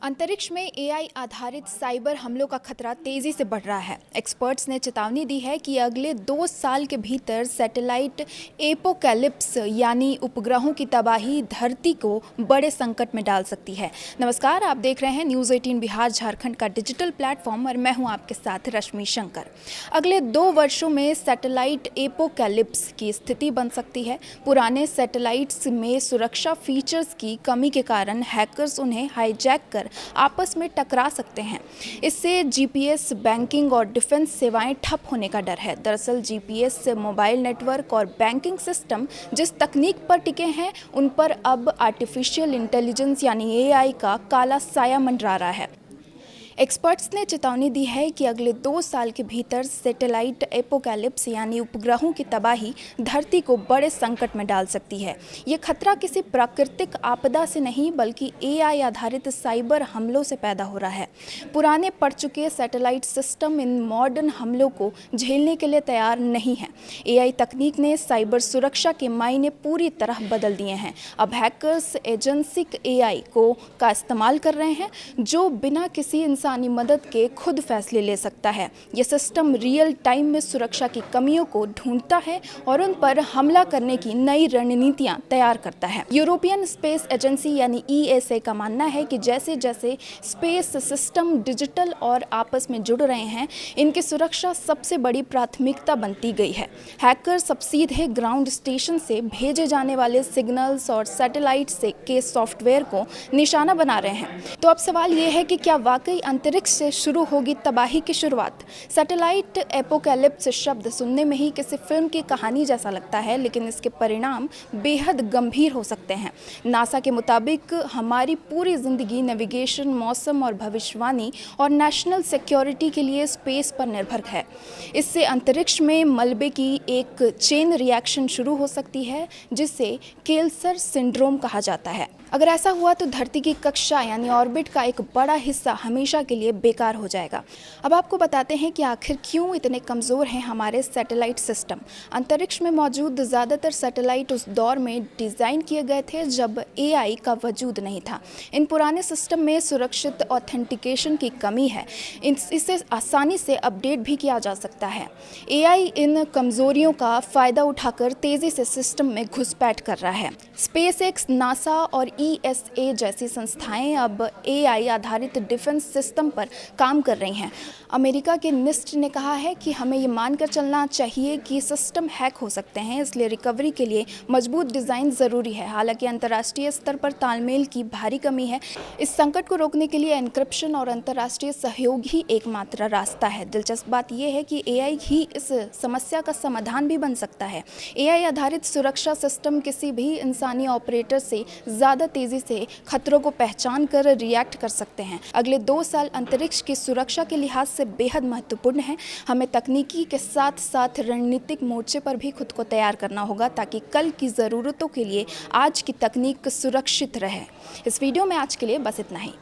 अंतरिक्ष में एआई आधारित साइबर हमलों का खतरा तेजी से बढ़ रहा है। एक्सपर्ट्स ने चेतावनी दी है कि अगले 2 साल के भीतर सैटेलाइट एपोकैलिप्स यानी उपग्रहों की तबाही धरती को बड़े संकट में डाल सकती है। नमस्कार, आप देख रहे हैं न्यूज़ 18 बिहार झारखंड का डिजिटल प्लेटफॉर्म और मैं हूं आपके साथ रश्मि शंकर। अगले 2 वर्षों में सैटेलाइट एपोकैलिप्स की स्थिति बन सकती है। पुराने सैटेलाइट्स में सुरक्षा फीचर्स की कमी के कारण हैकर्स उन्हें हाईजैक कर आपस में टकरा सकते हैं। इससे जीपीएस, बैंकिंग और डिफेंस सेवाएं ठप होने का डर है। दरअसल जीपीएस, मोबाइल नेटवर्क और बैंकिंग सिस्टम जिस तकनीक पर टिके हैं उन पर अब आर्टिफिशियल इंटेलिजेंस यानी एआई का काला साया मंडरा रहा है। एक्सपर्ट्स ने चेतावनी दी है कि अगले 2 साल के भीतर सैटेलाइट एपोकैलिप्स यानी उपग्रहों की तबाही धरती को बड़े संकट में डाल सकती है। ये खतरा किसी प्राकृतिक आपदा से नहीं बल्कि एआई आधारित साइबर हमलों से पैदा हो रहा है। पुराने पड़ चुके सैटेलाइट सिस्टम इन मॉडर्न हमलों को झेलने के लिए तैयार नहीं है। एआई तकनीक ने साइबर सुरक्षा के मायने पूरी तरह बदल दिए हैं। अब हैकर्स एजेंसिक एआई का इस्तेमाल कर रहे हैं जो बिना किसी इंसानी मदद के खुद फैसले ले सकता है। यह सिस्टम रियल टाइम में सुरक्षा की कमियों को ढूंढता है और उन पर हमला करने की नई रणनीतियां तैयार करता है। यूरोपियन स्पेस एजेंसी यानी ईएसए का मानना है कि जैसे जैसे स्पेस सिस्टम डिजिटल और आपस में जुड़ रहे हैं, इनकी सुरक्षा सबसे बड़ी प्राथमिकता बनती गई है। हैकर्स अब सीधे ग्राउंड स्टेशन से भेजे जाने वाले सिग्नल्स और सैटेलाइट के सॉफ्टवेयर को निशाना बना रहे हैं। तो अब सवाल यह है कि क्या वाकई अंतरिक्ष से शुरू होगी तबाही की शुरुआत। सैटेलाइट एपोकैलिप्स शब्द सुनने में ही किसी फिल्म की कहानी जैसा लगता है, लेकिन इसके परिणाम बेहद गंभीर हो सकते हैं। नासा के मुताबिक हमारी पूरी जिंदगी नेविगेशन, मौसम और भविष्यवाणी और नेशनल सिक्योरिटी के लिए स्पेस पर निर्भर है। इससे अंतरिक्ष में मलबे की एक चेन रिएक्शन शुरू हो सकती है जिसे केल्सर सिंड्रोम कहा जाता है। अगर ऐसा हुआ तो धरती की कक्षा यानी ऑर्बिट का एक बड़ा हिस्सा हमेशा के लिए बेकार हो जाएगा। अब आपको बताते हैं कि आखिर क्यों इतने कमज़ोर हैं हमारे सैटेलाइट सिस्टम। अंतरिक्ष में मौजूद ज़्यादातर सैटेलाइट उस दौर में डिज़ाइन किए गए थे जब एआई का वजूद नहीं था। इन पुराने सिस्टम में सुरक्षित ऑथेंटिकेशन की कमी है। इससे आसानी से अपडेट भी किया जा सकता है। एआई इन कमज़ोरियों का फ़ायदा उठाकर तेज़ी से सिस्टम में घुसपैठ कर रहा है। स्पेसएक्स, नासा और ईएसए जैसी संस्थाएं अब एआई आधारित डिफेंस सिस्टम पर काम कर रही हैं। अमेरिका के निस्ट ने कहा है कि हमें ये मानकर चलना चाहिए कि सिस्टम हैक हो सकते हैं, इसलिए रिकवरी के लिए मजबूत डिज़ाइन ज़रूरी है। हालांकि अंतर्राष्ट्रीय स्तर पर तालमेल की भारी कमी है। इस संकट को रोकने के लिए एन्क्रिप्शन और अंतर्राष्ट्रीय सहयोग ही एकमात्र रास्ता है। दिलचस्प बात यह है कि एआई ही इस समस्या का समाधान भी बन सकता है। एआई आधारित सुरक्षा सिस्टम किसी भी इंसानी ऑपरेटर से ज़्यादा तेज़ी से खतरों को पहचान कर रिएक्ट कर सकते हैं। अगले 2 साल अंतरिक्ष की सुरक्षा के लिहाज से बेहद महत्वपूर्ण है। हमें तकनीकी के साथ साथ रणनीतिक मोर्चे पर भी खुद को तैयार करना होगा ताकि कल की ज़रूरतों के लिए आज की तकनीक सुरक्षित रहे। इस वीडियो में आज के लिए बस इतना ही।